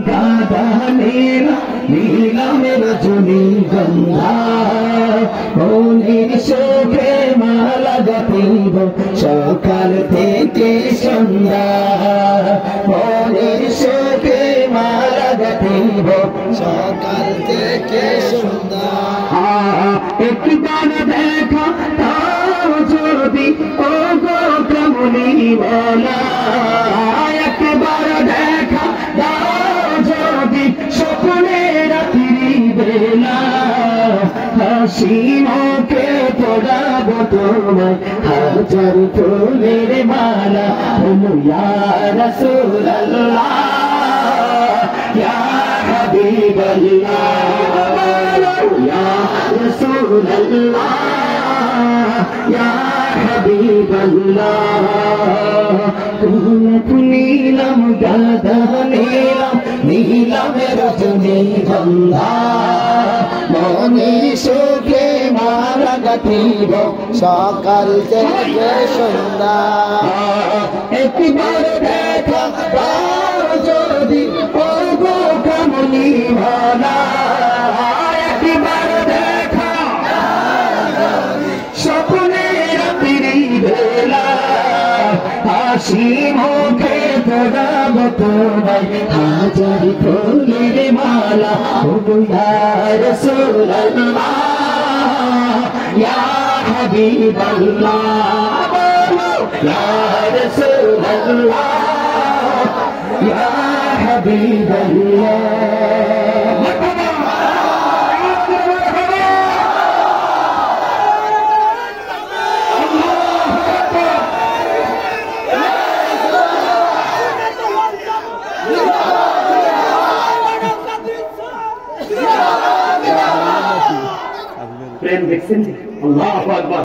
গাদানেরা নীলামের রজনীগন্ধা মনের শোভে মালা গাঁথিব সকাল থেকে সন্ধ্যা মনের শোভে মালা গাঁথিব সকাল থেকে সন্ধ্যা একবার দেখা তাও যদি ও গো কমলি বলা একবার দেখা তাও যদি স্বপ্নে রাত্রি বেলা হাসি মুখে পড়াবো তোমায় হাজার ফুলের মালা ইয়া রাসূলুল্লাহ ইয়া হাবিবাল্লাহ ইয়া রাসূলুল্লাহ ইয়া হাবিবাল্লাহ নীলাম গাদা নীলামের রজনীগন্ধা মনের সুখে মালা গাঁথিব সকাল থেকে সন্ধ্যা একবার দেখা দাও যদি ও গো কমলি ভালা একবার দেখা স্বপ্নে রাত্রি বেলা হাসি মুখে পড়াবো তোমায় হাজার ফুলের মালা ওগো ইয়া রাসূলুল্লাহ ইয়া হাবিবাল্লাহ ইয়া রাসূলুল্লাহ ইয়া হাবিবাল্লাহ প্রেম দেখছেন আল্লাহু আকবার।